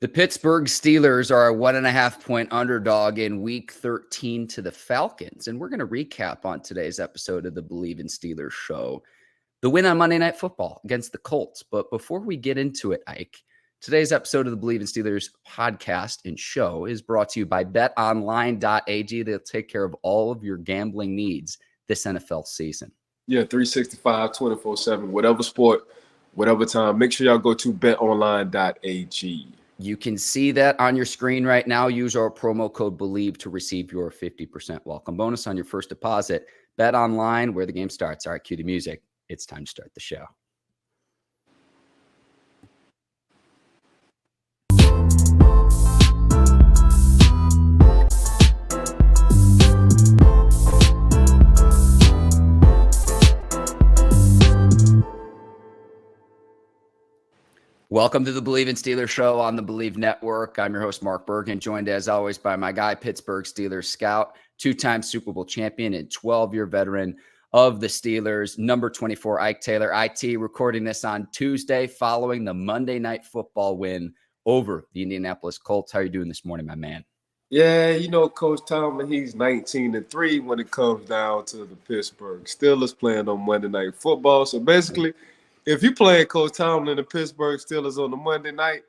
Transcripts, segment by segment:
The Pittsburgh Steelers are a 1.5-point underdog in Week 13 to the Falcons. And we're going to recap on today's episode of the Bleav in Steelers show, the win on Monday Night Football against the Colts. But before we get into it, Ike, today's episode of the Bleav in Steelers podcast and show is brought to you by betonline.ag. They'll take care of all of your gambling needs this NFL season. Yeah, 365, 24/7, whatever sport, whatever time. Make sure y'all go to betonline.ag. You can see that on your screen right now. Use our promo code Bleav to receive your 50% welcome bonus on your first deposit. Bet online where the game starts. All right, cue the music. It's time to start the show. Welcome to the Bleav in Steelers show on the Bleav Network. I'm your host, Mark Bergin, joined as always by my guy, Pittsburgh Steelers scout, two-time Super Bowl champion and 12-year veteran of the Steelers, number 24, Ike Taylor. IT recording this on Tuesday following the Monday Night Football win over the Indianapolis Colts. How are you doing this morning, my man? Yeah, you know, Coach Tomlin, he's 19-3 when it comes down to the Pittsburgh Steelers playing on Monday Night Football. So basically, if you play Coach Tomlin and the Pittsburgh Steelers on the Monday night,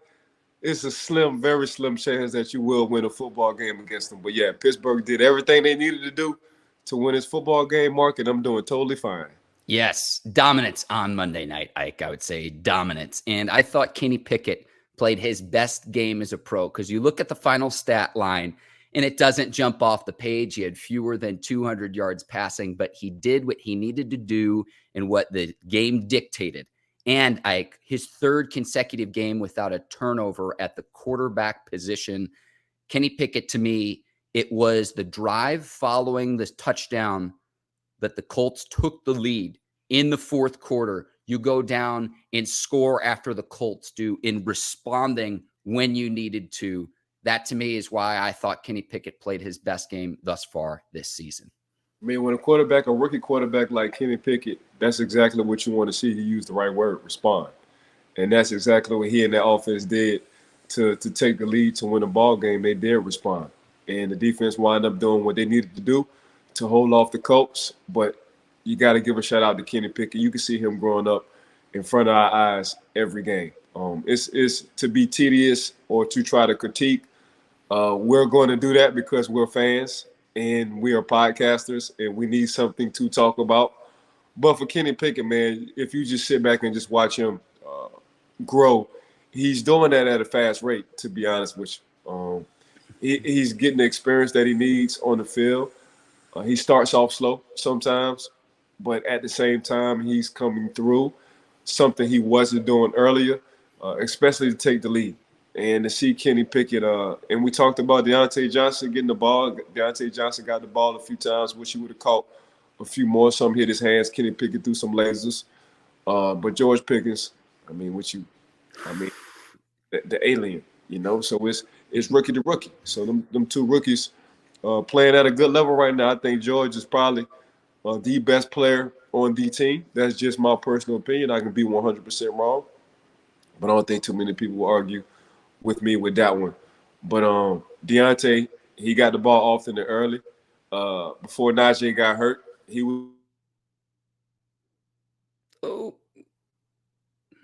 it's a slim, very slim chance that you will win a football game against them. But yeah, Pittsburgh did everything they needed to do to win his football game, Mark, and I'm doing totally fine. Yes, dominance on Monday night, Ike. I would say dominance. And I thought Kenny Pickett played his best game as a pro because you look at the final stat line and it doesn't jump off the page. He had fewer than 200 yards passing, but he did what he needed to do and what the game dictated. And Ike, his third consecutive game without a turnover at the quarterback position. Kenny Pickett, to me, it was the drive following this touchdown that the Colts took the lead in the fourth quarter. You go down and score after the Colts do in responding when you needed to. That, to me, is why I thought Kenny Pickett played his best game thus far this season. I mean, when a rookie quarterback like Kenny Pickett, that's exactly what you want to see. He used the right word, respond. And that's exactly what he and that offense did to take the lead to win a ball game. They did respond. And the defense wound up doing what they needed to do to hold off the Colts. But you got to give a shout out to Kenny Pickett. You can see him growing up in front of our eyes every game. It's to be tedious or to try to critique. We're going to do that because we're fans and we are podcasters and we need something to talk about. But for Kenny Pickett, man, if you just sit back and just watch him grow, he's doing that at a fast rate, to be honest with you. He's getting the experience that he needs on the field. He starts off slow sometimes, but at the same time, he's coming through, something he wasn't doing earlier, especially to take the lead. And to see Kenny Pickett, and we talked about Deontay Johnson getting the ball. Deontay Johnson got the ball a few times. Wish he would have caught a few more. Some hit his hands. Kenny Pickett threw some lasers. But George Pickens, the alien, you know. So it's rookie to rookie. So them two rookies playing at a good level right now. I think George is probably the best player on the team. That's just my personal opinion. I can be 100% wrong, but I don't think too many people will argue with me with that one. But Deontay, he got the ball off in the early. Before Najee got hurt, he was. Oh,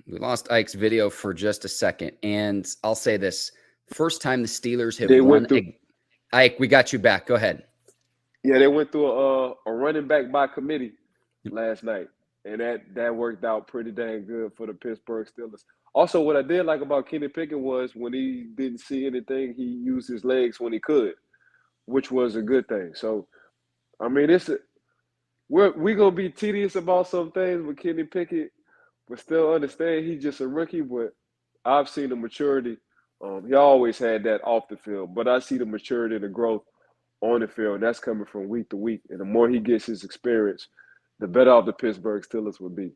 we lost Ike's video for just a second. And I'll say this. First time the Steelers have won. Ike, we got you back. Go ahead. Yeah, they went through a running back by committee last night. And that worked out pretty dang good for the Pittsburgh Steelers. Also, what I did like about Kenny Pickett was when he didn't see anything, he used his legs when he could, which was a good thing. So, I mean, we're going to be tedious about some things with Kenny Pickett, but still understand he's just a rookie. But I've seen the maturity. He always had that off the field, but I see the maturity and the growth on the field. And that's coming from week to week. And the more he gets his experience, the better off the Pittsburgh Steelers would be.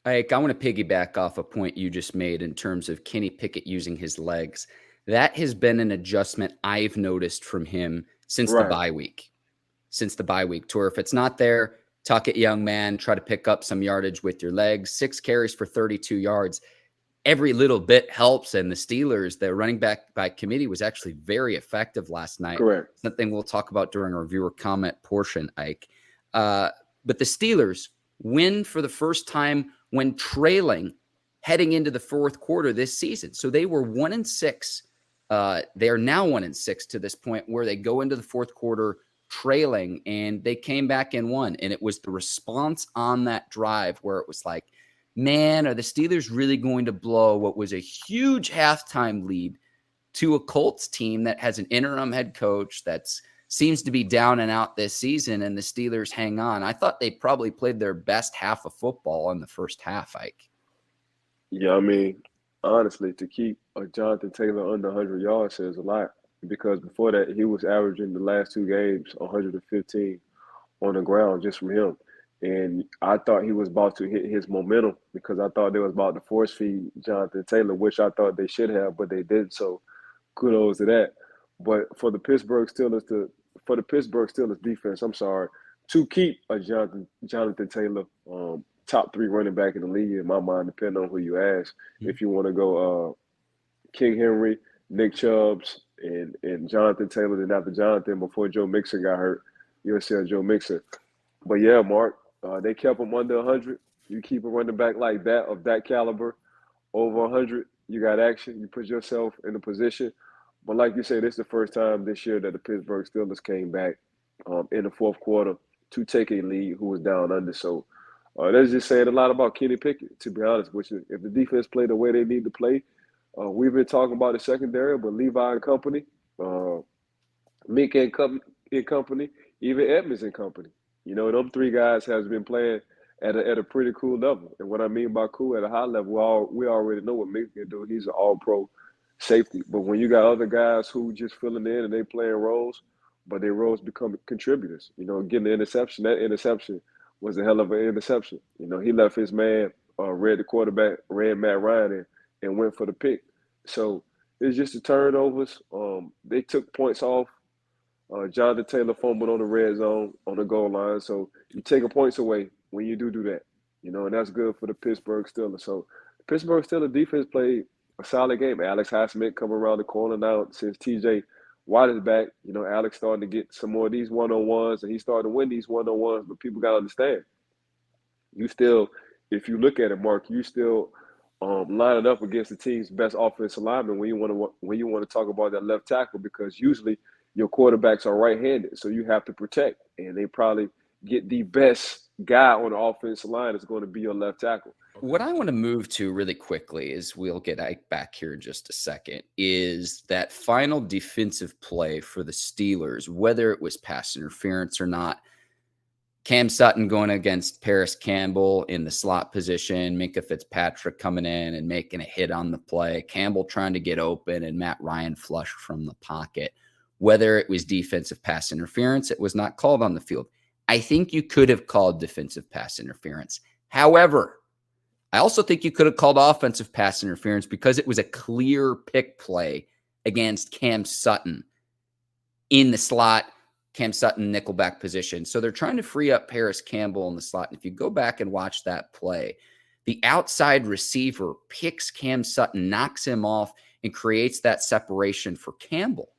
Ike, I want to piggyback off a point you just made in terms of Kenny Pickett using his legs. That has been an adjustment I've noticed from him since the bye week. Since the bye week tour. If it's not there, tuck it, young man. Try to pick up some yardage with your legs. 6 carries for 32 yards. every little bit helps. And the Steelers, their running back by committee was actually very effective last night. Correct. Something we'll talk about during our viewer comment portion, Ike. But the Steelers win for the first time when trailing heading into the fourth quarter this season. So they were 1-6. They are now 1-6 to this point where they go into the fourth quarter trailing, and they came back and won. And it was the response on that drive where it was like, man, are the Steelers really going to blow what was a huge halftime lead to a Colts team that has an interim head coach that seems to be down and out this season, and the Steelers hang on? I thought they probably played their best half of football in the first half, Ike. Yeah, I mean, honestly, to keep Jonathan Taylor under 100 yards says a lot, because before that, he was averaging the last two games 115 on the ground just from him. And I thought he was about to hit his momentum, because I thought they was about to force feed Jonathan Taylor, which I thought they should have, but they didn't. So kudos to that. But for the Pittsburgh Steelers defense, to keep a Jonathan Taylor top 3 running back in the league, in my mind, depending on who you ask. Mm-hmm. If you want to go King Henry, Nick Chubbs, and Jonathan Taylor, then after Jonathan, before Joe Mixon got hurt, you'll see Joe Mixon. But yeah, Mark, they kept him under 100. You keep a running back like that, of that caliber, over 100, you got action. You put yourself in a position. But like you said, this is the first time this year that the Pittsburgh Steelers came back in the fourth quarter to take a lead who was down under. So that's just saying a lot about Kenny Pickett, to be honest with you. If the defense played the way they need to play, we've been talking about the secondary, but Levi and company, Mink and company, even Edmonds and company. You know, them 3 guys has been playing at a pretty cool level. And what I mean by cool, at a high level, we already know what Mink can do. He's an all-pro safety. But when you got other guys who just filling in and they playing roles, but their roles become contributors, you know, getting the interception, that interception was a hell of an interception. You know, he left his man, read the quarterback, ran Matt Ryan, and went for the pick. So it's just the turnovers. They took points off. Jonathan Taylor fumbled on the red zone on the goal line. So you take points away when you do that, you know, and that's good for the Pittsburgh Steelers. So the Pittsburgh Steelers defense played a solid game. Alex Highsmith coming around the corner now since TJ Watt is back. You know, Alex starting to get some more of these one-on-ones, and he's starting to win these one-on-ones, but people got to understand, you still, if you look at it, Mark, you still lining up against the team's best offensive lineman when you want to talk about that left tackle, because usually your quarterbacks are right-handed, so you have to protect, and they probably get the best guy on the offensive line is going to be your left tackle. What I want to move to really quickly is, we'll get Ike back here in just a second, is that final defensive play for the Steelers, whether it was pass interference or not. Cam Sutton going against Paris Campbell in the slot position, Minkah Fitzpatrick coming in and making a hit on the play, Campbell trying to get open, and Matt Ryan flushed from the pocket. Whether it was defensive pass interference, it was not called on the field. I think you could have called defensive pass interference. However, I also think you could have called offensive pass interference, because it was a clear pick play against Cam Sutton in the slot, Cam Sutton nickelback position. So they're trying to free up Paris Campbell in the slot. And if you go back and watch that play, the outside receiver picks Cam Sutton, knocks him off, and creates that separation for Campbell.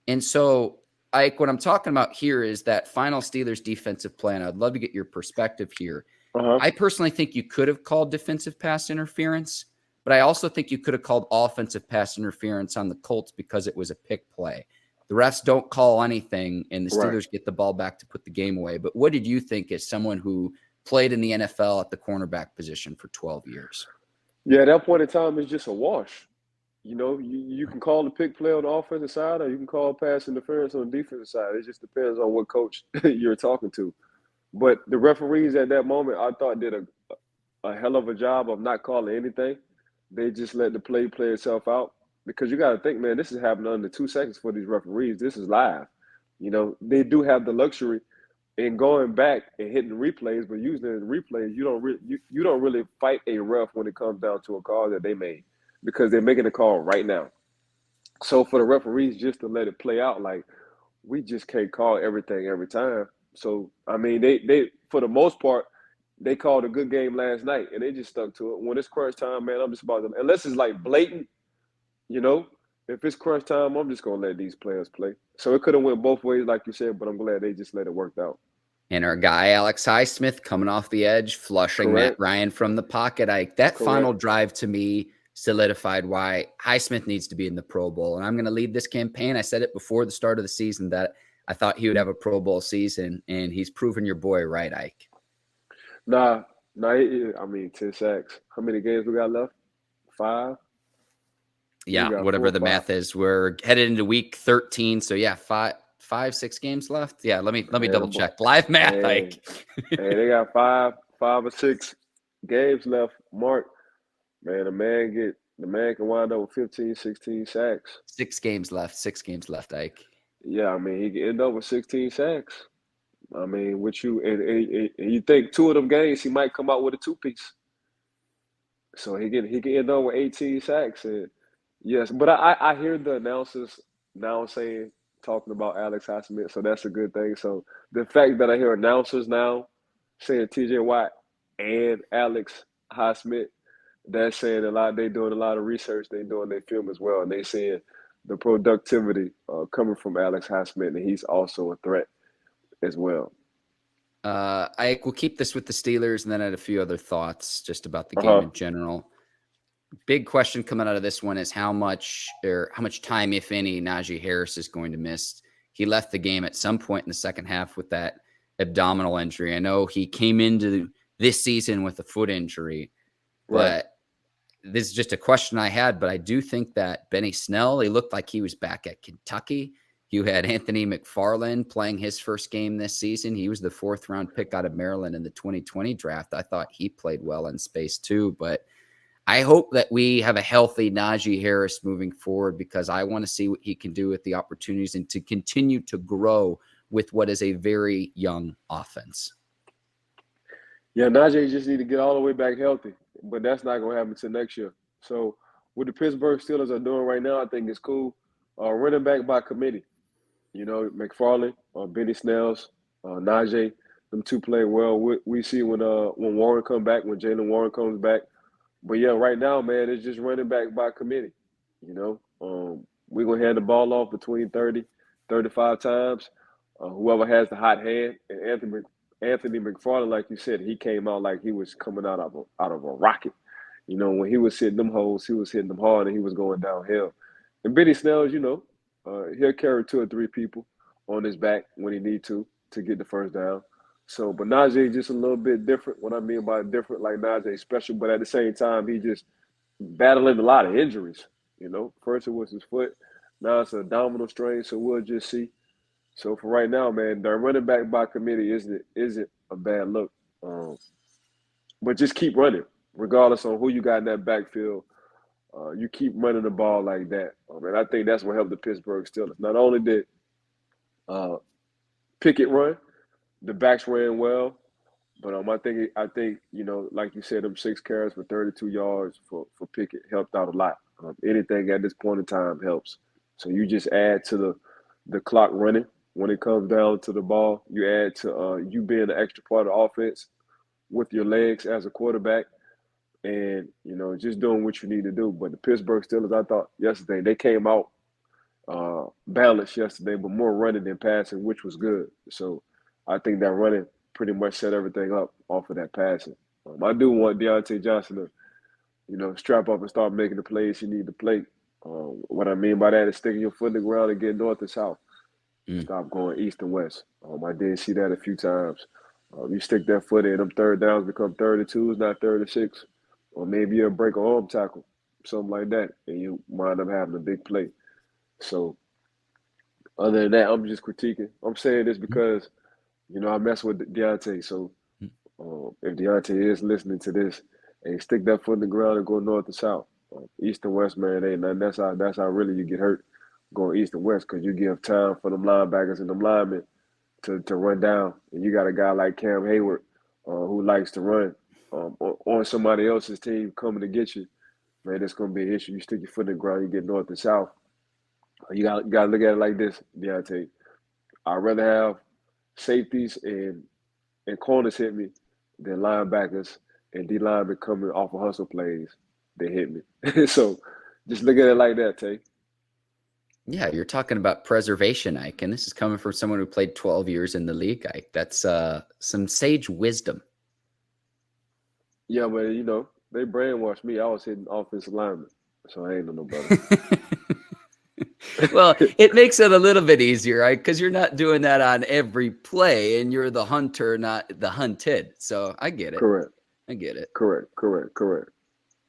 And so, Ike, what I'm talking about here is that final Steelers defensive play, and I'd love to get your perspective here. I personally think you could have called defensive pass interference, but I also think you could have called offensive pass interference on the Colts because it was a pick play. The refs don't call anything, and the Steelers get the ball back to put the game away. But what did you think as someone who played in the NFL at the cornerback position for 12 years? Yeah, at that point in time, it's just a wash. You know, you can call the pick play on the offensive side, or you can call pass interference on the defensive side. It just depends on what coach you're talking to. But the referees at that moment, I thought, did a hell of a job of not calling anything. They just let the play itself out. Because you got to think, man, this is happening under 2 seconds for these referees. This is live. You know, they do have the luxury in going back and hitting replays, but using the replays, you don't really fight a ref when it comes down to a call that they made, because they're making a call right now. So for the referees just to let it play out, like, we just can't call everything every time. So, I mean, they for the most part, they called a good game last night, and they just stuck to it. When it's crunch time, man, I'm just about to – unless it's like blatant, you know, if it's crunch time, I'm just going to let these players play. So it could have went both ways, like you said, but I'm glad they just let it work out. And our guy, Alex Highsmith, coming off the edge, flushing Matt Correct. Ryan from the pocket. That Correct. final drive to me solidified why Highsmith needs to be in the Pro Bowl. And I'm going to lead this campaign. I said it before the start of the season that I thought he would have a Pro Bowl season, and he's proven your boy right, Ike. Nah, I mean, 10 sacks. How many games we got left? 5? Yeah, whatever the math is. We're headed into week 13. So, yeah, 6 games left. Yeah, let me double check. Live math, Ike. Hey, they got 5 or 6 games left. Mark, man, the man can wind up with 15, 16 sacks. 6 games left, Ike. Yeah, I mean, he can end up with 16 sacks. I mean, with you, and you think 2 of them games, he might come out with a 2-piece. So he can end up with 18 sacks. And yes, but I hear the announcers now talking about Alex Highsmith, so that's a good thing. So the fact that I hear announcers now saying T.J. Watt and Alex Highsmith, that's saying a lot. They're doing a lot of research. They're doing their film as well, and they seeing the productivity coming from Alex Highsmith, and he's also a threat as well. Ike, we'll keep this with the Steelers, and then I had a few other thoughts just about the game in general. Big question coming out of this one is how much time, if any, Najee Harris is going to miss. He left the game at some point in the second half with that abdominal injury. I know he came into this season with a foot injury, but this is just a question I had. But I do think that Benny Snell, he looked like he was back at Kentucky. You had Anthony McFarland playing his first game this season. He was the 4th-round pick out of Maryland in the 2020 draft. I thought he played well in space too, but I hope that we have a healthy Najee Harris moving forward because I want to see what he can do with the opportunities and to continue to grow with what is a very young offense. Yeah, Najee just need to get all the way back healthy, but that's not going to happen until next year. So what the Pittsburgh Steelers are doing right now, I think is cool. Running back by committee. You know, McFarland, Benny Snells, Najee, them 2 play well. We see when Warren come back, when Jalen Warren comes back. But yeah, right now, man, it's just running back by committee. You know, we're going to hand the ball off between 30, 35 times. Whoever has the hot hand, and Anthony McFarland, like you said, he came out like he was coming out of a rocket. You know, when he was hitting them holes, he was hitting them hard and he was going downhill. And Benny Snells, you know, he'll carry 2 or 3 people on his back when he need to get the first down. So, but Najee just a little bit different. What I mean by different, like Najee special, but at the same time, he just battling a lot of injuries. You know, first it was his foot, now it's an abdominal strain. So we'll just see. So for right now, man, the running back by committee isn't a bad look. But just keep running, regardless on who you got in that backfield. You keep running the ball like that. And I think that's what helped the Pittsburgh Steelers. Not only did Pickett run, the backs ran well, but I think you know, like you said, them 6 carries for 32 yards for Pickett helped out a lot. Anything at this point in time helps. So you just add to the clock running when it comes down to the ball. You add to you being the extra part of the offense with your legs as a quarterback. And, you know, just doing what you need to do. But the Pittsburgh Steelers, I thought yesterday, they came out balanced yesterday, but more running than passing, which was good. So I think that running pretty much set everything up off of that passing. I do want Deontay Johnson to, you know, strap up and start making the plays he need to play. What I mean by that is sticking your foot in the ground and get north and south. Stop going east and west. I did see that a few times. You stick that foot in, them 3rd downs become 32s, not 36. Or maybe you'll break an arm tackle, something like that, and you wind up having a big play. So other than that, I'm just critiquing. I'm saying this because, you know, I mess with Deontay. So if Deontay is listening to this, and stick that foot in the ground and go north and south. East and west, man, ain't nothing. That's how really you get hurt going east and west, because you give time for them linebackers and them linemen to run down. And you got a guy like Cam Hayward who likes to run. On somebody else's team coming to get you, man, it's going to be an issue. You stick your foot in the ground, you get north and south. You got to look at it like this, Deontay. I'd rather have safeties and corners hit me then linebackers and D linemen coming off of hustle plays, they hit me. So just look at it like that, Tay. Yeah, you're talking about preservation, Ike, and this is coming from someone who played 12 years in the league, Ike. That's some sage wisdom. Yeah, but they brainwashed me. I was hitting offensive linemen, so I ain't no better. Well, it makes it a little bit easier, right? Because you're not doing that on every play, and you're the hunter, not the hunted. So I get it. Correct. I get it. Correct.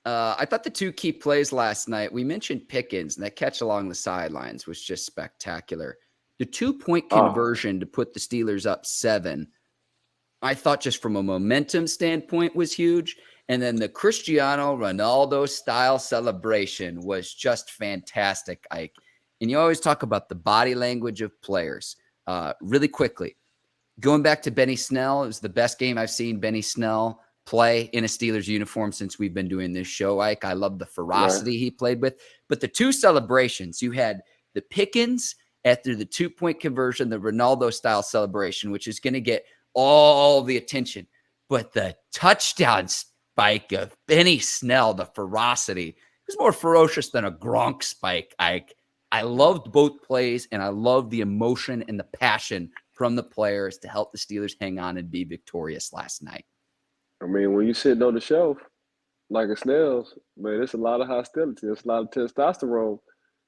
I thought the two key plays last night, we mentioned Pickens, and that catch along the sidelines was just spectacular. The 2-point conversion to put the Steelers up 7, I thought just from a momentum standpoint was huge. And then the Cristiano Ronaldo style celebration was just fantastic, Ike. And you always talk about the body language of players. Really quickly, going back to Benny Snell, it was the best game I've seen Benny Snell play in a Steelers uniform since we've been doing this show, Ike. I love the ferocity he played with. But the two celebrations, you had the Pickens after the 2-point conversion, the Ronaldo style celebration, which is going to get all the attention. But the touchdown spike of Benny Snell, the ferocity, was more ferocious than a Gronk spike, Ike. I loved both plays, and I loved the emotion and the passion from the players to help the Steelers hang on and be victorious last night. I mean, when you're sitting on the shelf like a snail's, man, it's a lot of hostility. It's a lot of testosterone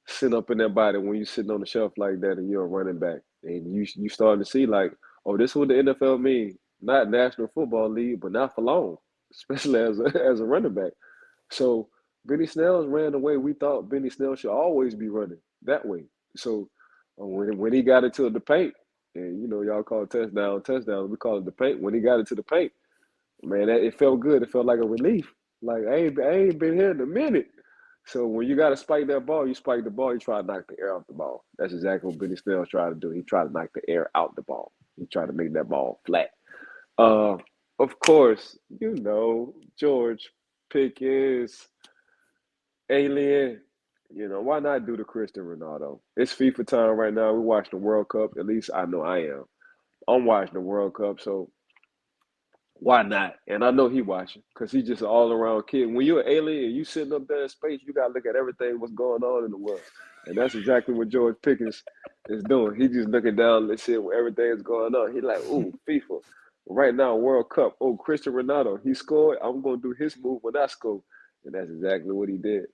sitting up in that body when you're sitting on the shelf like that and you're a running back. And you starting to see like, oh, this is what the NFL means. Not National Football League, but not for long, especially as a running back. So Benny Snell ran the way we thought Benny Snell should always be running, that way. So when he got into the paint, and y'all call it touchdown, we call it the paint. When he got into the paint, man, it felt good. It felt like a relief. Like I ain't been here in a minute. So when you got to spike that ball, you spike the ball. You try to knock the air off the ball. That's exactly what Benny Snell tried to do. He tried to knock the air out the ball. He tried to make that ball flat. Of course, George Pickens, alien. Why not do the Cristiano Ronaldo? It's FIFA time right now. We're watching the World Cup. At least I know I am. I'm watching the World Cup, so why not? And I know he watching because he's just an all-around kid. When you're an alien and you sitting up there in space, you got to look at everything what's going on in the world. And that's exactly what George Pickens is doing. He just looking down and seeing where everything is going on. He like, ooh, FIFA. Right now, World Cup. Oh, Cristiano Ronaldo. He scored. I'm going to do his move when I score. And that's exactly what he did.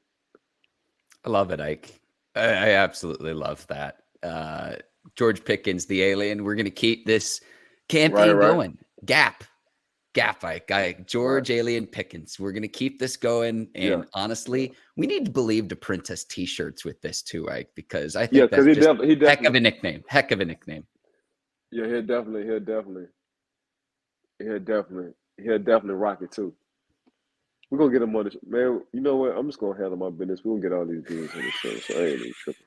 I love it, Ike. I absolutely love that. George Pickens, the alien. We're going to keep this campaign going. Gap, Ike. George Alien Pickens. We're going to keep this going. And honestly, we need to Bleav to print us T-shirts with this too, Ike, because I think that's just heck of a nickname. Yeah, he'll definitely rock it too. We're going to get him on the show. Man, you know what? I'm just going to handle my business. We're going to get all these dudes on the show, so I ain't even tripping.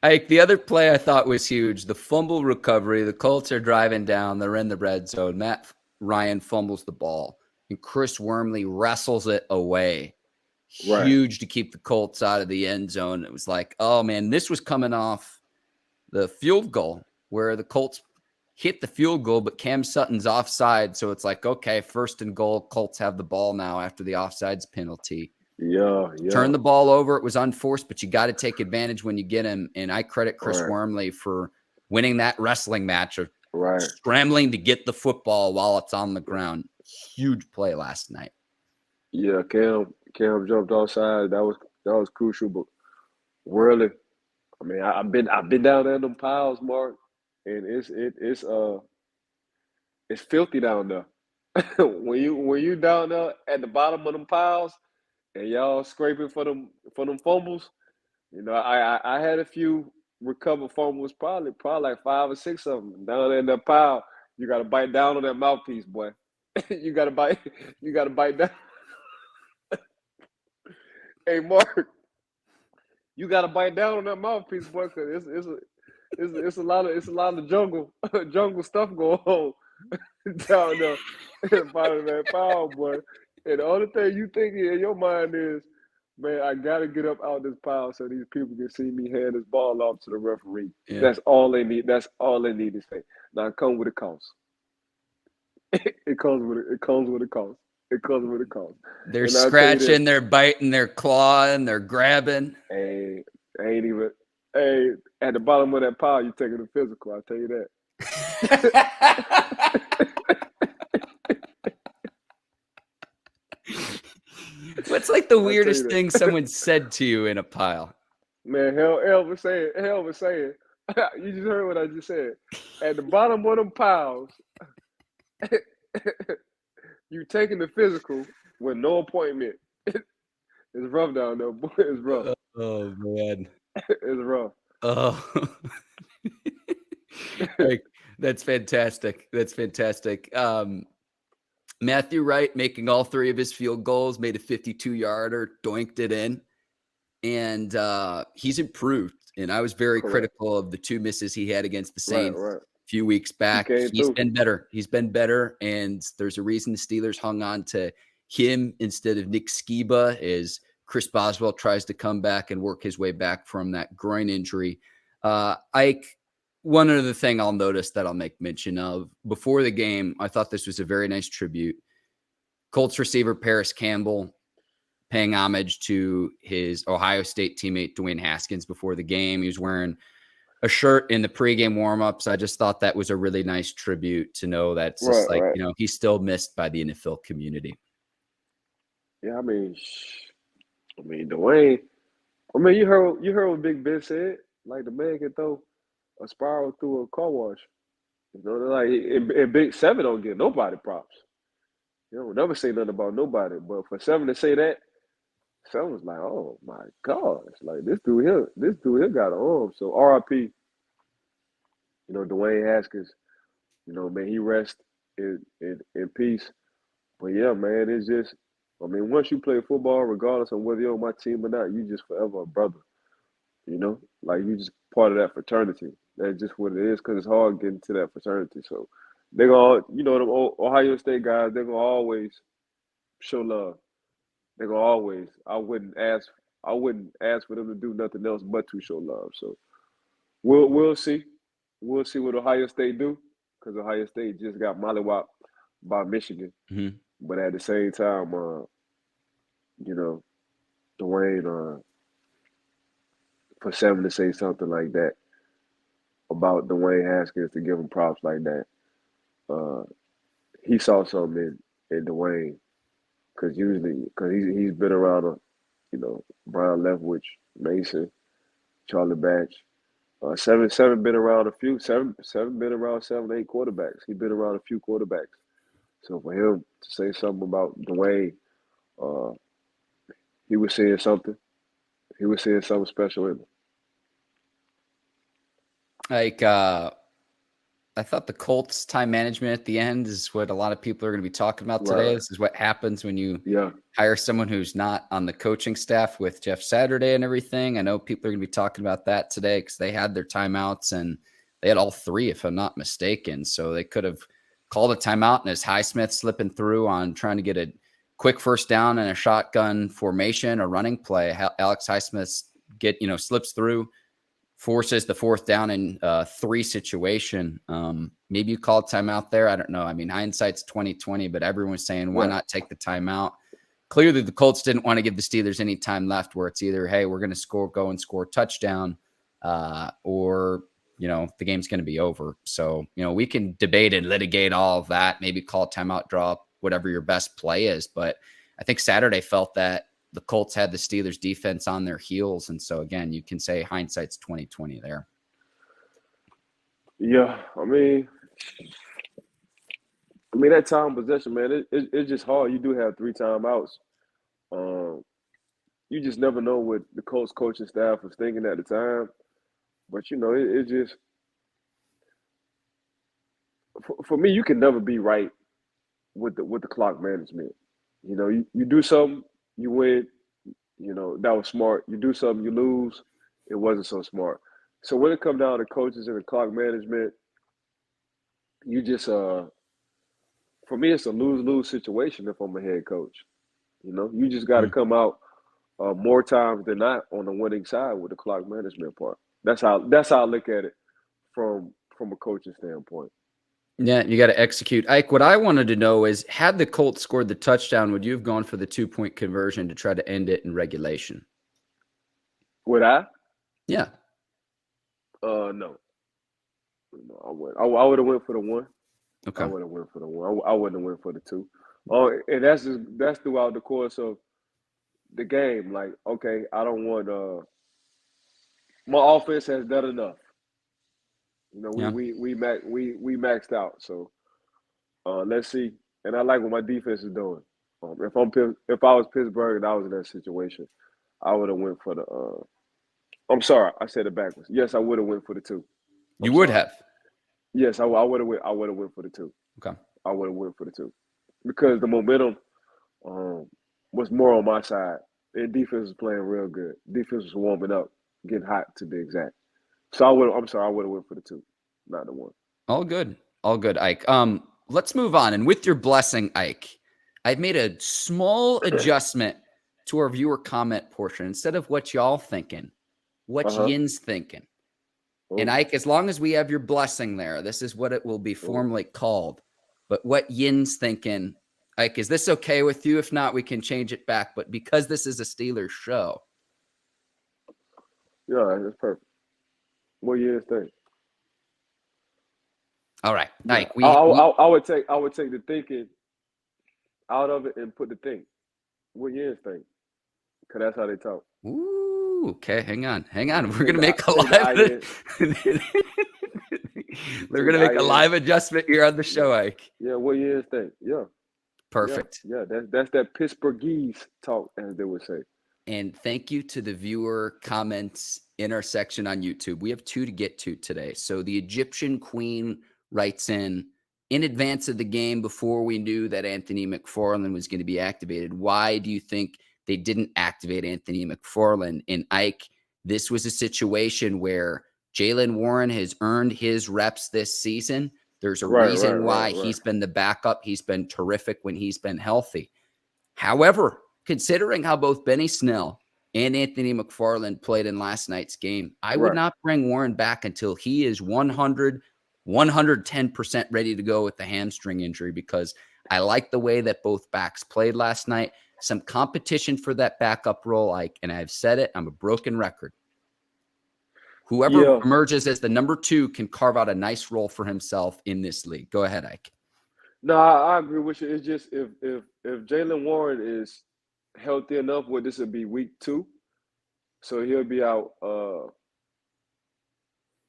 Ike, the other play I thought was huge, the fumble recovery. The Colts are driving down. They're in the red zone. Matt Ryan fumbles the ball, and Chris Wormley wrestles it away. Right. Huge to keep the Colts out of the end zone. It was like, oh, man, this was coming off the field goal where the Colts hit the field goal, but Cam Sutton's offside. So it's like, okay, 1st and goal. Colts have the ball now after the offsides penalty. Yeah. Turn the ball over. It was unforced, but you got to take advantage when you get him. And I credit Chris Wormley for winning that wrestling match of scrambling to get the football while it's on the ground. Huge play last night. Yeah, Cam jumped offside. That was crucial. But really, I mean, I've been down there in them piles, Mark, and it's filthy down there. when you down there at the bottom of them piles and y'all scraping for them fumbles, I had a few recovered fumbles, probably like 5 or 6 of them down there in that pile. You got to bite down on that mouthpiece, boy. You got to bite down. Hey, Mark, you got to bite down on that mouthpiece, boy, because it's a lot of jungle stuff going on down there at the bottom of that pile, boy. And the only thing you think in your mind is, man, I got to get up out this pile so these people can see me hand this ball off to the referee. Yeah. That's all they need. That's all they need to say. Now, come with a cost. It comes with it. It comes with a cost. It comes with a cost. They're And I'll tell you scratching, this, they're biting, they're clawing, they're grabbing. hey, ain't even. Hey, at the bottom of that pile, you taking the physical. I'll tell you that. What's like the I'll tell you weirdest that. thing someone said to you in a pile? Man, hell was saying. You just heard what I just said. At the bottom of them piles, you taking the physical with no appointment. It's rough down there, boy. It's rough. Oh man. It's rough. Oh. Like, that's fantastic. That's fantastic. Matthew Wright making all 3 of his field goals, made a 52-yarder, doinked it in. And he's improved. And I was very critical of the 2 misses he had against the Saints a few weeks back. He's been better. He's been better. And there's a reason the Steelers hung on to him instead of Nick Skiba as Chris Boswell tries to come back and work his way back from that groin injury. Ike, one other thing I'll notice that I'll make mention of before the game, I thought this was a very nice tribute. Colts receiver Paris Campbell paying homage to his Ohio State teammate Dwayne Haskins before the game. He was wearing a shirt in the pregame warmups. I just thought that was a really nice tribute to know that it's just he's still missed by the NFL community. Yeah, I mean, Dwayne. I mean, you heard what Big Ben said. Like, the man can throw a spiral through a car wash. You know, like, and Big Seven don't give nobody props. You know, never say nothing about nobody. But for Seven to say that, Seven was like, oh my gosh, like this dude here got an arm. So RIP, Dwayne Haskins, may he rest in peace. But yeah, man, it's just, once you play football, regardless of whether you're on my team or not, you just forever a brother. Like you just part of that fraternity. That's just what it is, because it's hard getting to that fraternity. So they're going to, them Ohio State guys, they're going to always show love. They're going to always. I wouldn't ask for them to do nothing else but to show love. So we'll see. We'll see what Ohio State do, because Ohio State just got mollywopped by Michigan. Mm-hmm. But at the same time, Dwayne, for Seven to say something like that about Dwayne Haskins, to give him props like that, he saw something in Dwayne, because he's been around Brian Leftwich, Mason, Charlie Batch. Seven been around a few. Seven been around 7, 8 quarterbacks. He's been around a few quarterbacks. So for him to say something about Dwayne, he was seeing something. He was seeing something special in him. Like, I thought the Colts time management at the end is what a lot of people are going to be talking about today. This is what happens when you hire someone who's not on the coaching staff with Jeff Saturday and everything. I know people are going to be talking about that today because they had their timeouts, and they had all 3, if I'm not mistaken. So they could have called a timeout, and as Highsmith slipping through on trying to get a quick first down in a shotgun formation or running play, Alex Highsmith slips through, forces the 4th down and 3 situation. Maybe you call timeout there. I don't know. Hindsight's 2020, but everyone's saying, why not take the timeout? Clearly the Colts didn't want to give the Steelers any time left, where it's either, hey, we're going to go and score a touchdown, or, the game's going to be over. So, we can debate and litigate all of that, maybe call a timeout, draw whatever your best play is. But I think Saturday felt that the Colts had the Steelers defense on their heels. And so, again, you can say hindsight's 2020 there. Yeah, that time possession, man, it's just hard. You do have 3 timeouts. You just never know what the Colts coaching staff was thinking at the time. But, it just, for me, you can never be right with the clock management. You do something, you win. That was smart. You do something, you lose. It wasn't so smart. So when it comes down to coaches and the clock management, you just, for me, it's a lose-lose situation if I'm a head coach. You just got to come out more times than not on the winning side with the clock management part. That's how I look at it from a coaching standpoint. Yeah, you got to execute. Ike, what I wanted to know is, had the Colts scored the touchdown, would you have gone for the 2-point conversion to try to end it in regulation? Would I? Yeah. No. No, I would. I would have went for the one. Okay. I would have went for the one. I wouldn't have went for the two. And that's throughout the course of the game. Like, okay, I don't want my offense has done enough. You know, Yeah. we maxed out. So let's see. And I like what my defense is doing. If I was Pittsburgh and I was in that situation, I would have went for the. I'm sorry, I said it backwards. Yes, I would have went for the two. You would have. Yes, I would have went. I would have went for the two. Okay. I would have went for the two because the momentum was more on my side. And defense was playing real good. Defense was warming up, getting hot to be exact. So I would have went for the two, not the one. All good. All good, Ike. Let's move on. And with your blessing, Ike, I've made a small adjustment to our viewer comment portion. Instead of what y'all thinking, what yinz thinking. Ooh. And Ike, as long as we have your blessing there, this is what it will be formally called. But what yinz thinking, Ike, is this okay with you? If not, we can change it back. But because this is a Steelers show. Yeah, that's perfect. What you think? All right, Ike. I would take the thinking out of it and put the think. What you think? Because that's how they talk. Ooh, okay. Hang on. We're gonna make a live. We're gonna make a live adjustment here on the show, Ike. Yeah, what you think? Yeah. Perfect. Yeah, that's that Pittsburghese talk, as they would say. And thank you to the viewer comments in our section on YouTube. We have 2 to get to today. So the Egyptian Queen writes in advance of the game, before we knew that Anthony McFarland was going to be activated, why do you think they didn't activate Anthony McFarland? And Ike, this was a situation where Jaylen Warren has earned his reps this season. There's a reason why he's been the backup. He's been terrific when he's been healthy. However, considering how both Benny Snell and Anthony McFarland played in last night's game, I would not bring Warren back until he is 100, 110% ready to go with the hamstring injury, because I like the way that both backs played last night. Some competition for that backup role, Ike, and I've said it, I'm a broken record. Whoever emerges as the number 2 can carve out a nice role for himself in this league. Go ahead, Ike. No, I agree with you. It's just if Jaylen Warren is healthy enough, this would be week 2, so he'll be out.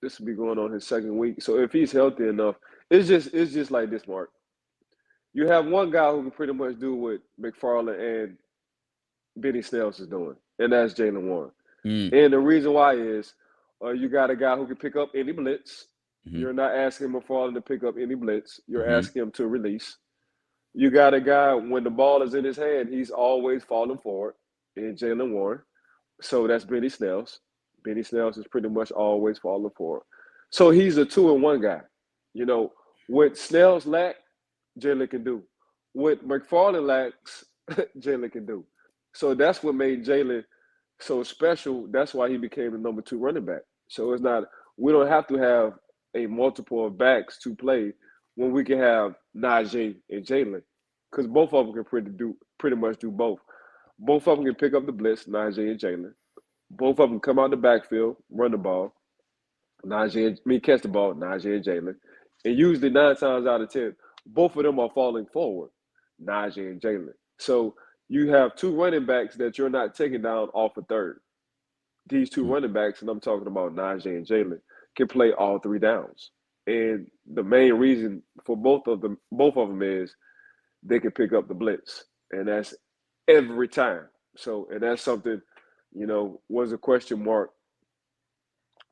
This will be going on his 2nd week. So if he's healthy enough, it's just like this, Mark. You have one guy who can pretty much do what McFarland and Benny Snell is doing, and that's Jaylen Warren. And the reason why is you got a guy who can pick up any blitz. You're not asking McFarland to pick up any blitz. You're asking him to release. You got a guy, when the ball is in his hand, he's always falling forward, in Jaylen Warren. So that's Benny Snell's. Benny Snell's is pretty much always falling forward. So he's a 2-in-1 guy. You know, what Snell's lack, Jaylen can do. What McFarland lacks, Jaylen can do. So that's what made Jaylen so special. That's why he became the number 2 running back. So it's not, we don't have to have a multiple of backs to play when we can have Najee and Jaylen, because both of them can pretty much do both. Both of them can pick up the blitz, Najee and Jaylen. Both of them come out the backfield, run the ball, catch the ball, Najee and Jaylen. And usually 9 times out of 10, both of them are falling forward, Najee and Jaylen. So you have 2 running backs that you're not taking down off a third. These 2 running backs, and I'm talking about Najee and Jaylen, can play all 3 downs. And the main reason for both of them is they can pick up the blitz. And that's every time. So, and that's something, was a question mark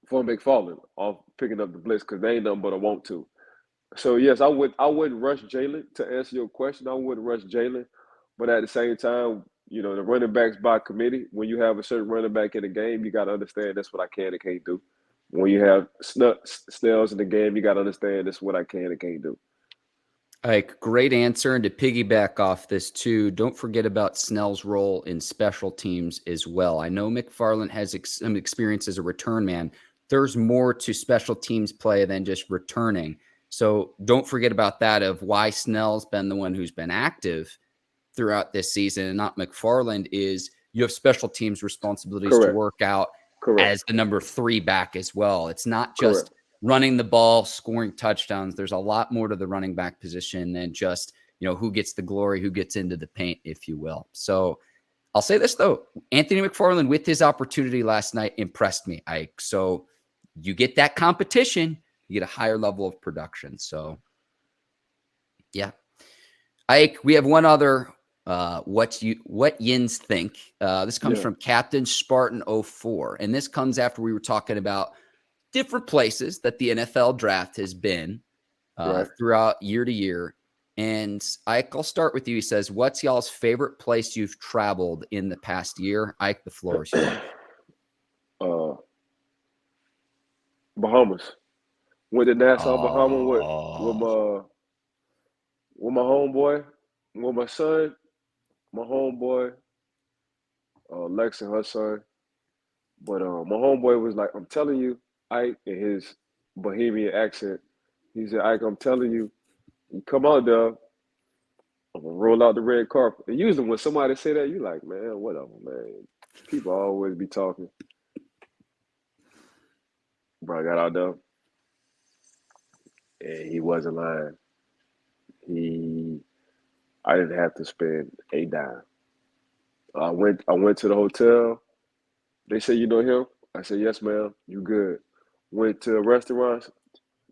for McFarland off picking up the blitz, because they ain't nothing but a want to. So yes, I wouldn't rush Jaylen. To answer your question, I wouldn't rush Jaylen. But at the same time, the running backs by committee, when you have a certain running back in the game, you got to understand that's what I can and can't do. When you have Snells in the game, you got to understand this is what I can and can't do. Ike, great answer. And to piggyback off this too, don't forget about Snell's role in special teams as well. I know McFarland has some experience as a return man. There's more to special teams play than just returning. So don't forget about that of why Snell's been the one who's been active throughout this season and not McFarland is you have special teams responsibilities to Correct. work out Correct. as the number 3 back as well. It's not Correct. just running the ball, scoring touchdowns. There's a lot more to the running back position than just, who gets the glory, who gets into the paint, if you will. So I'll say this, though. Anthony McFarland, with his opportunity last night, impressed me, Ike. So you get that competition, you get a higher level of production. So, yeah. Ike, we have one other what yinz think. This comes from Captain Spartan 04. And this comes after we were talking about different places that the NFL draft has been throughout year to year. And Ike, I'll start with you. He says, what's y'all's favorite place you've traveled in the past year? Ike, the floor is yours. Bahamas. Went to Nassau, Bahamas with my homeboy, with my son, my homeboy, Lex and her son. But my homeboy was like, I'm telling you, Ike, in his Bohemian accent, he said, Ike, I'm telling you, you come out there, I'm gonna roll out the red carpet. And usually when somebody say that, you like, man, whatever, man. People always be talking. Bro, I got out there, and he wasn't lying. I didn't have to spend a dime. I went to the hotel. They said, you know him? I said, yes, ma'am. You good. Went to restaurants.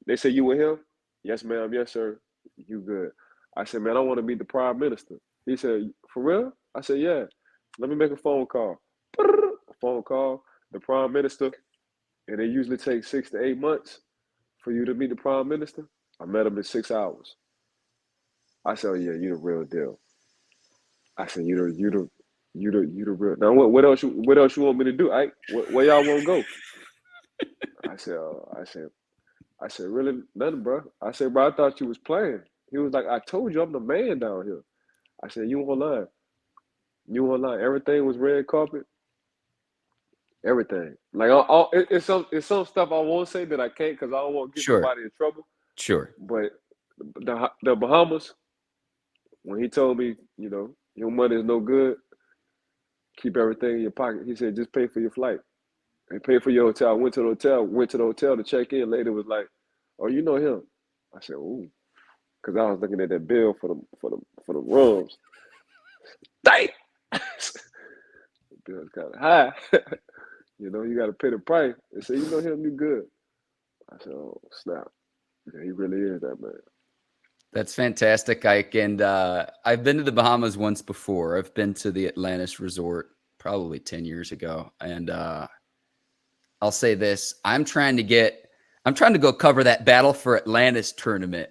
They said, you with him? Yes, ma'am. Yes, sir. You good. I said, man, I want to meet the prime minister. He said, for real? I said, yeah. Let me make a phone call. A phone call, the prime minister, and it usually takes 6 to 8 months for you to meet the prime minister. I met him in 6 hours. I said, oh, yeah, you the real deal. I said, you the real. Now, what else you want me to do? Where y'all want to go? I said, really nothing, bro. I said, bro, I thought you was playing. He was like, I told you I'm the man down here. I said, you won't lie. You won't lie. Everything was red carpet. Everything. Like it's some stuff I won't say that I can't because I don't want to get somebody in trouble. Sure. But the Bahamas, when he told me, your money is no good, keep everything in your pocket. He said, just pay for your flight and pay for your hotel. I went to the hotel to check in. Lady was like, oh, you know him? I said, ooh, because I was looking at that bill for the rooms. Dang, the bill's kind of high. You got to pay the price. They said, you know him, you good. I said, oh, snap. Yeah, he really is that man. That's fantastic, Ike. And I've been to the Bahamas once before. I've been to the Atlantis Resort probably 10 years ago. And I'll say this. I'm trying to go cover that Battle for Atlantis tournament.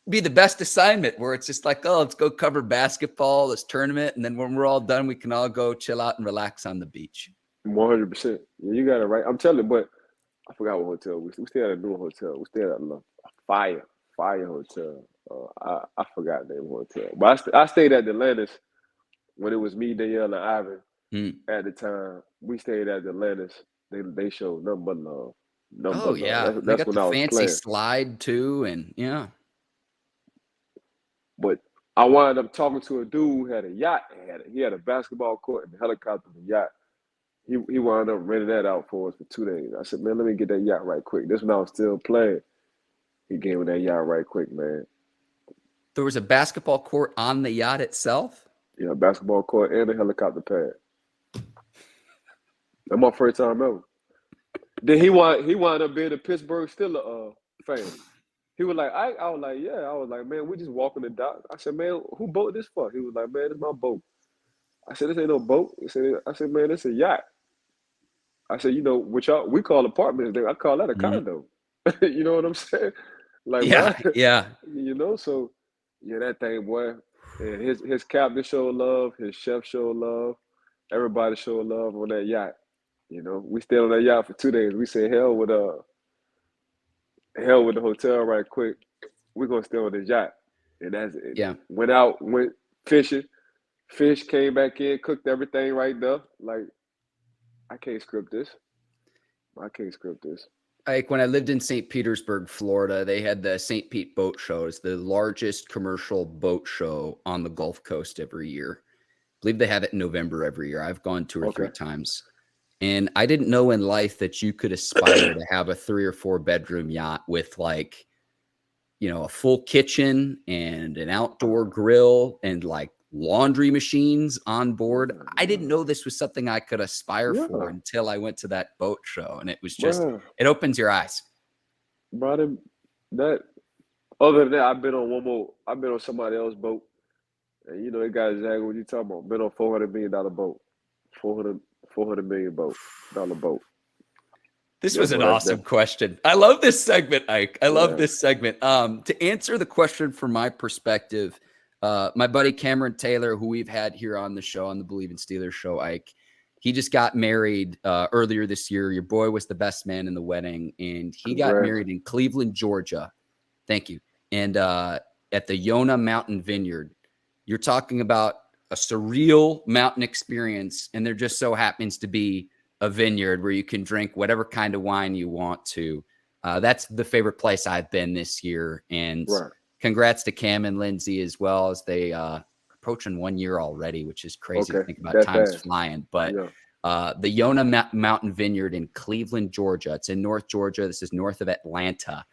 Be the best assignment where it's just like, oh, let's go cover basketball, this tournament. And then when we're all done, we can all go chill out and relax on the beach. 100%. Yeah, you got it right. I'm telling you, but I forgot what hotel. We stayed at a new hotel. We stayed at a Fire Hotel. I forgot the name of the hotel. But I stayed at the Atlantis when it was me, Danielle, and Ivan. At the time, we stayed at the Atlantis. They showed nothing but love. Love. That's when I was fancy playing. Slide too, and yeah. But I wound up talking to a dude who had a yacht. He had a basketball court and a helicopter and a yacht. He wound up renting that out for us for 2 days. I said, man, let me get that yacht right quick. This when I was still playing. He gave me that yacht right quick, man. There was a basketball court on the yacht itself? Yeah, a basketball court and a helicopter pad. That's my first time ever. Then he wound up being a Pittsburgh Steelers fan. He was like, I was like, yeah. I was like, man, we just walking the dock. I said, man, who boat this for? He was like, man, it's my boat. I said, this ain't no boat. I said, man, it's a yacht. I said, we call apartments there. I call that a condo. You know what I'm saying? Like, yeah. So yeah, that thing, boy. And his captain showed love, his chef showed love, everybody showed love on that yacht. We stayed on that yacht for 2 days. We said, hell with the hotel right quick. We're gonna stay on this yacht. And that's it. Yeah. Went fishing. Fish came back in, cooked everything right there. Like, I can't script this. Like when I lived in St. Petersburg, Florida, they had the St. Pete Boat Show. It's the largest commercial boat show on the Gulf Coast every year. Bleav they have it in November every year. I've gone 2 or 3 times. And I didn't know in life that you could aspire to have a 3 or 4 bedroom yacht with like, a full kitchen and an outdoor grill and like laundry machines on board. I didn't know this was something I could aspire for until I went to that boat show. And it was just, it opens your eyes. Bro, that other than that, I've been on somebody else's boat. And it got exactly what you talking about. Been on $400 million boat. $400 million dollar boat. This was an awesome question. I love this segment, Ike. I love this segment. To answer the question from my perspective, my buddy Cameron Taylor, who we've had here on the show, on the Bleav in Steelers show, Ike, he just got married earlier this year. Your boy was the best man in the wedding, and he got married in Cleveland, Georgia. Thank you. And at the Yonah Mountain Vineyard. You're talking about a surreal mountain experience, and there just so happens to be a vineyard where you can drink whatever kind of wine you want to. That's the favorite place I've been this year. And congrats to Cam and Lindsay as well, as they approaching 1 year already, which is crazy to think about. Time's flying. But the Yonah Mountain Vineyard in Cleveland, Georgia. It's in North Georgia. This is north of Atlanta.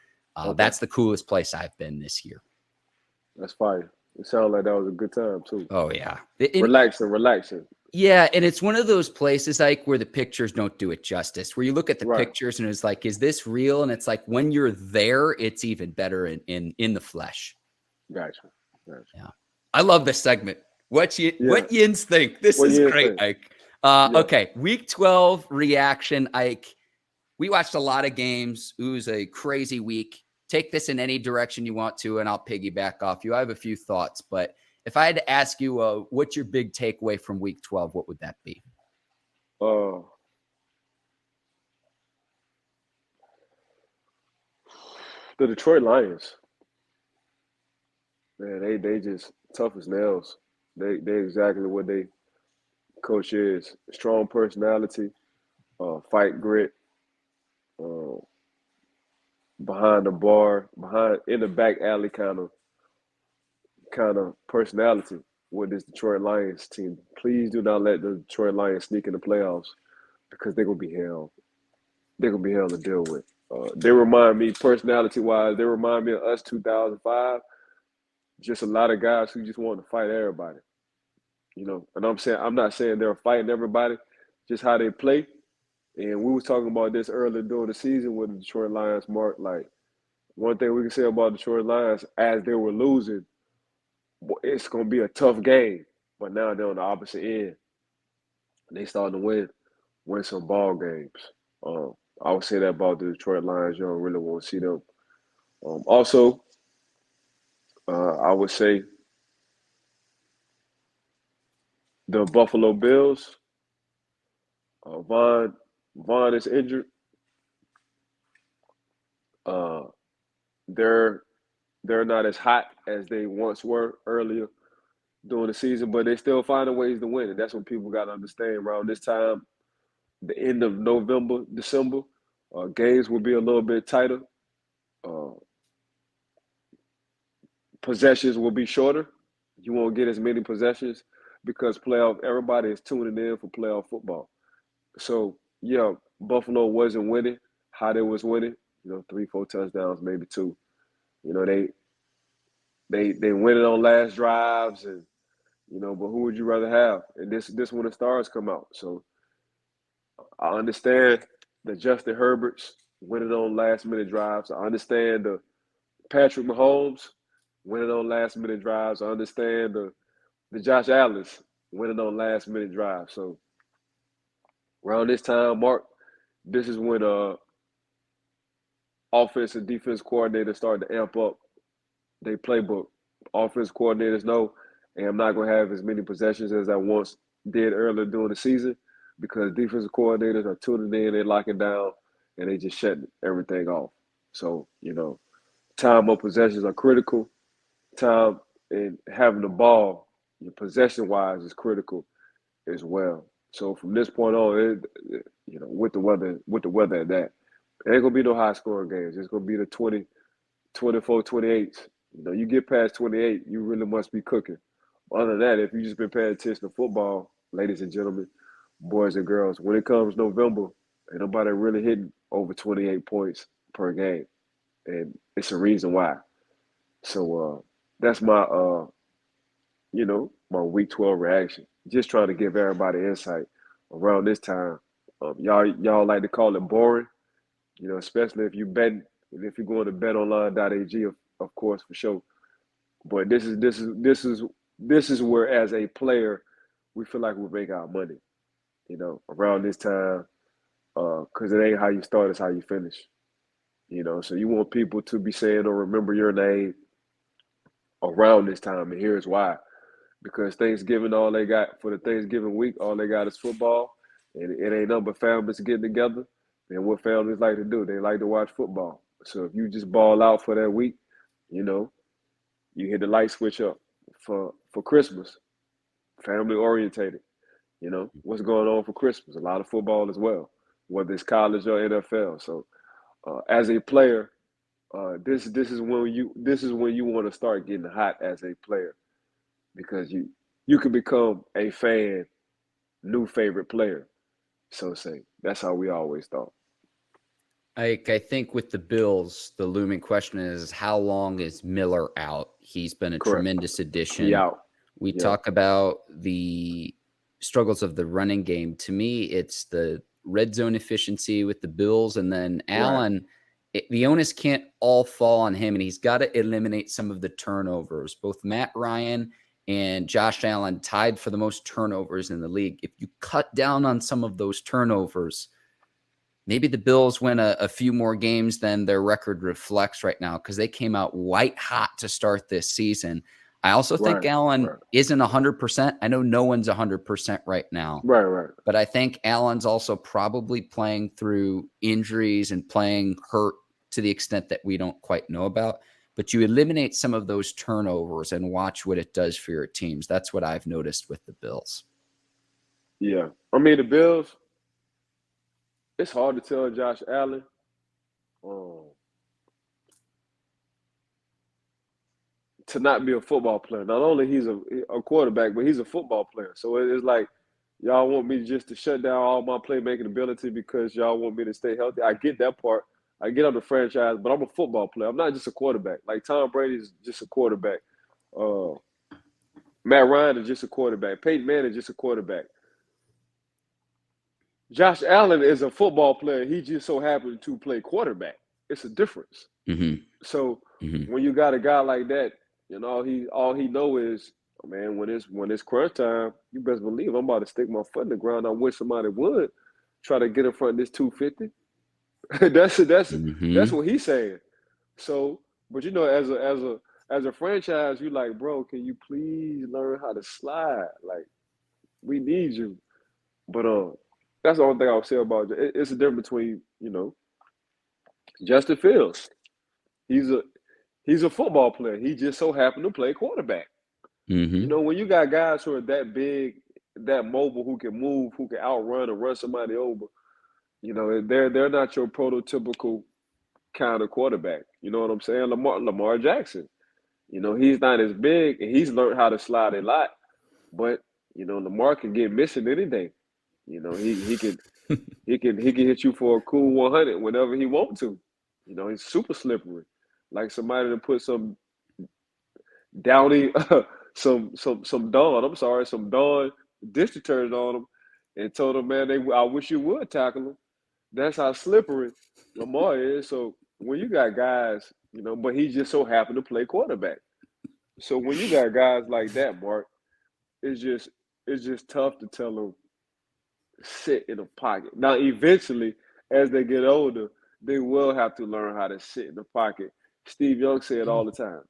That's the coolest place I've been this year. That's fire. It sounded like that was a good time too. Oh yeah. Relaxing. Yeah, and it's one of those places, like, where the pictures don't do it justice, where you look at the pictures and it's like, is this real? And it's like, when you're there, it's even better in the flesh. Gotcha. Yeah. I love this segment. What yinz think? This is great, Ike. Okay, week 12 reaction, Ike. We watched a lot of games. It was a crazy week. Take this in any direction you want to, and I'll piggyback off you. I have a few thoughts, but if I had to ask you, what's your big takeaway from week 12, what would that be? The Detroit Lions. Man, they just tough as nails. They exactly what they coach is. Strong personality, fight grit, behind the bar, in the back alley kind of personality with this Detroit Lions team. Please do not let the Detroit Lions sneak in the playoffs, because they're gonna be hell. They're gonna be hell to deal with. They remind me, personality-wise, they remind me of us 2005. Just a lot of guys who just want to fight everybody. And I'm not saying they're fighting everybody, just how they play. And we was talking about this earlier during the season with the Detroit Lions, Mark. Like, one thing we can say about the Detroit Lions, as they were losing, it's going to be a tough game. But now they're on the opposite end. They starting to win some ball games. I would say that about the Detroit Lions. You don't really want to see them. Also, I would say the Buffalo Bills. Vaughn is injured. They're not as hot as they once were earlier during the season, but they still finding ways to win, and that's what people got to understand. Around this time, the end of November, December, games will be a little bit tighter. Possessions will be shorter. You won't get as many possessions because everybody is tuning in for playoff football. So, yeah, Buffalo wasn't winning how they was winning. 3-4 touchdowns, maybe 2. They win it on last drives, and but who would you rather have? And this when the stars come out. So I understand the Justin Herberts winning on last minute drives. I understand the Patrick Mahomes winning on last minute drives. I understand the Josh Allen's winning on last minute drives. So around this time, Mark, this is when offense and defense coordinators start to amp up their playbook. Offense coordinators know, and I'm not going to have as many possessions as I once did earlier during the season, because defensive coordinators are tuning in, they're locking down, and they just shutting everything off. So, time of possessions are critical. Time and having the ball, possession-wise, is critical as well. So from this point on, with the weather at that, It ain't gonna be no high scoring games. It's gonna be the 20, 24, 28s. You get past 28, you really must be cooking. Other than that, if you just been paying attention to football, ladies and gentlemen, boys and girls, when it comes November, ain't nobody really hitting over 28 points per game. And it's a reason why. So that's my my week 12 reaction. Just trying to give everybody insight around this time. Y'all like to call it boring, especially if you bet, if you're going to betonline.ag, of course, for sure. But this is where, as a player, we feel like we make our money, around this time, because it ain't how you start, it's how you finish. So you want people to be saying or remember your name around this time, and here's why. Because Thanksgiving, all they got for the Thanksgiving week, all they got is football, and it ain't nothing but families getting together. And what families like to do, they like to watch football. So if you just ball out for that week, you hit the light switch up for Christmas, family orientated. What's going on for Christmas? A lot of football as well, whether it's college or NFL. So as a player, this is when you want to start getting hot as a player, because you can become a fan, new favorite player. So say that's how we always thought. I think with the Bills, the looming question is, how long is Miller out? He's been a Correct. tremendous addition. He out. We talk about the struggles of the running game. To me, it's the red zone efficiency with the Bills, and then Allen. The onus can't all fall on him, and he's got to eliminate some of the turnovers. Both Matt Ryan and Josh Allen tied for the most turnovers in the league. If you cut down on some of those turnovers, maybe the Bills win a few more games than their record reflects right now, because they came out white hot to start this season. I also think Allen isn't 100%. I know no one's 100% right now. Right. But I think Allen's also probably playing through injuries and playing hurt to the extent that we don't quite know about. But you eliminate some of those turnovers and watch what it does for your teams. That's what I've noticed with the Bills. Yeah. I mean, the Bills, it's hard to tell Josh Allen to not be a football player. Not only he's a quarterback, but he's a football player. So it's like, y'all want me just to shut down all my playmaking ability because y'all want me to stay healthy. I get that part. I get on the franchise, but I'm a football player. I'm not just a quarterback. Like Tom Brady is just a quarterback. Matt Ryan is just a quarterback. Peyton Manning is just a quarterback. Josh Allen is a football player. He just so happened to play quarterback. It's a difference. Mm-hmm. So when you got a guy like that, all he know is, man, when it's crunch time, you best believe I'm about to stick my foot in the ground. I wish somebody would try to get in front of this 250. That's what he's saying. So, but as a franchise, you like, bro, can you please learn how to slide? Like, we need you. But that's the only thing I'll say about it. It's a difference between, Justin Fields. He's a football player. He just so happened to play quarterback. When you got guys who are that big, that mobile, who can move, who can outrun or run somebody over, they're not your prototypical kind of quarterback. You know what I'm saying? Lamar Jackson. He's not as big, and he's learned how to slide a lot. But Lamar can get missing any day. He can hit you for a cool 100 whenever he wants to. He's super slippery, like somebody to put some Downy, some Dawn dish detergent on him, and told him, man, I wish you would tackle him. That's how slippery Lamar is. So when you got guys, but he just so happened to play quarterback. So when you got guys like that, Mark, it's just tough to tell them sit in a pocket. Now, eventually, as they get older, they will have to learn how to sit in the pocket. Steve Young said all the time.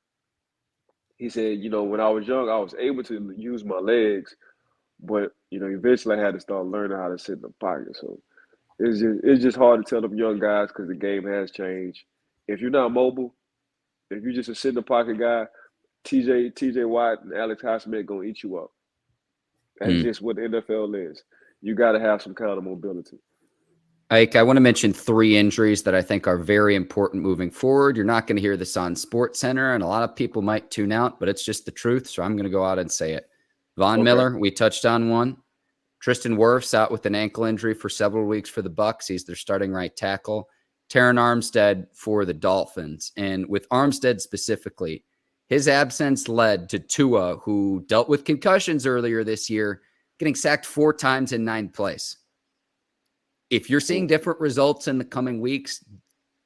He said, when I was young, I was able to use my legs, but eventually I had to start learning how to sit in the pocket. So it's just hard to tell them young guys, because the game has changed. If you're not mobile, if you're just a sit in the pocket guy, TJ Watt and Alex Highsmith gonna eat you up. That's just what the NFL is. You got to have some kind of mobility. Ike, I want to mention 3 injuries that I think are very important moving forward. You're not going to hear this on Sports Center, and a lot of people might tune out, but it's just the truth, so I'm going to go out and say it. Von Miller, we touched on one. Tristan Wirfs out with an ankle injury for several weeks for the Bucs. He's their starting right tackle. Terron Armstead for the Dolphins. And with Armstead specifically, his absence led to Tua, who dealt with concussions earlier this year, getting sacked 4 times in 9 plays. If you're seeing different results in the coming weeks,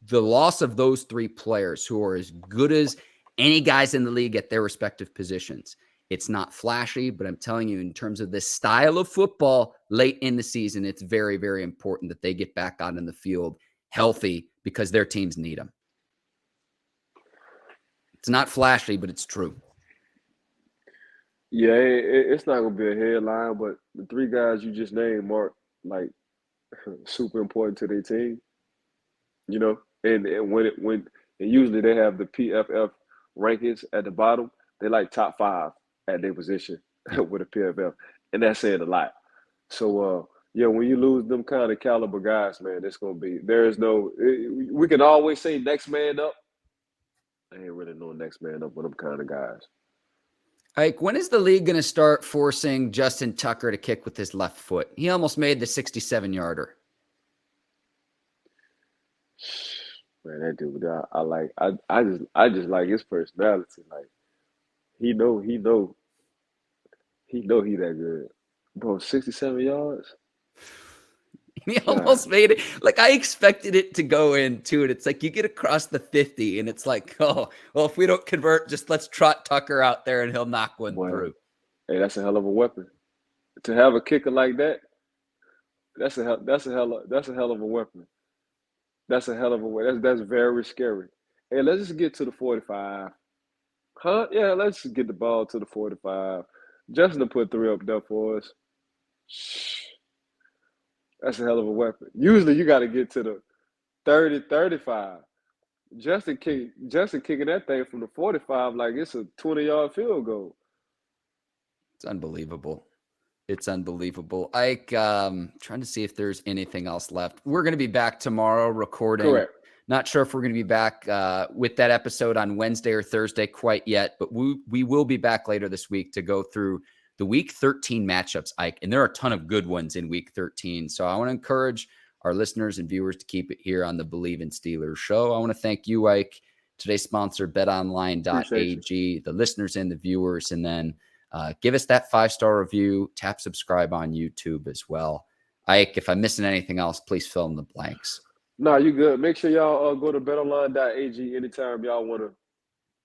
the loss of those 3 players who are as good as any guys in the league at their respective positions, it's not flashy, but I'm telling you, in terms of this style of football late in the season, it's very, very important that they get back out in the field healthy because their teams need them. It's not flashy, but it's true. Yeah, it's not going to be a headline, but the 3 guys you just named, Mark, like, super important to their team, you know, and when usually they have the PFF rankings at the bottom, they like top 5 at their position with a PFF, and that's saying a lot. So yeah, when you lose them kind of caliber guys, man, it's gonna be we can always say next man up. I ain't really no next man up with them kind of guys. Ike, when is the league going to start forcing Justin Tucker to kick with his left foot? He almost made the 67-yarder. Man, that dude, I just like his personality. Like he know he that good. Bro, 67 yards. He almost made it. Like, I expected it to go in too. And it's like you get across the 50 and it's like, oh, well, if we don't convert, just let's trot Tucker out there and he'll knock one through. Hey, that's a hell of a weapon. To have a kicker like that, that's a hell of a weapon. That's a hell of a way. That's very scary. Hey, let's just get to the 45. Huh? Yeah, let's just get the ball to the 45. Justin put 3 up there for us. That's a hell of a weapon. Usually you got to get to the 30, 35. Justin kicking that thing from the 45 like it's a 20-yard field goal. It's unbelievable. It's unbelievable. Ike, trying to see if there's anything else left. We're going to be back tomorrow recording. Correct. Not sure if we're going to be back with that episode on Wednesday or Thursday quite yet, but we will be back later this week to go through the Week 13 matchups, Ike, and there are a ton of good ones in Week 13. So I want to encourage our listeners and viewers to keep it here on the Bleav in Steelers show. I want to thank you, Ike, today's sponsor, betonline.ag, the listeners and the viewers, and then give us that 5-star review, tap subscribe on YouTube as well. Ike, if I'm missing anything else, please fill in the blanks. No, you good. Make sure y'all go to betonline.ag anytime y'all want to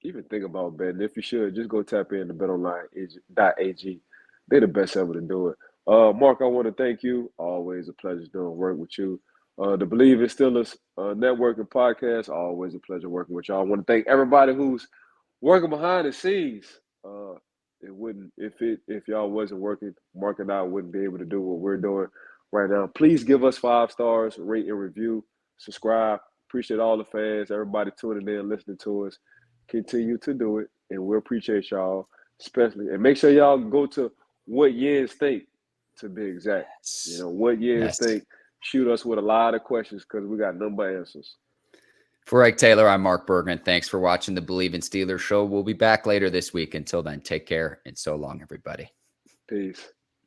even think about betting. If you should, just go tap in to betonline.ag. They're the best ever to do it. Mark, I want to thank you. Always a pleasure doing work with you. The Bleav in Steelers networking podcast, always a pleasure working with y'all. I want to thank everybody who's working behind the scenes. If y'all wasn't working, Mark and I wouldn't be able to do what we're doing right now. Please give us 5 stars, rate and review, subscribe. Appreciate all the fans, everybody tuning in, listening to us. Continue to do it, and we appreciate y'all, especially. And make sure y'all go to what yinz think, to be exact. Yes. You know, what yinz think. Shoot us with a lot of questions because we got none but answers. For Ike Taylor, I'm Mark Bergin. Thanks for watching the Bleav in Steelers show. We'll be back later this week. Until then, take care, and so long, everybody. Peace.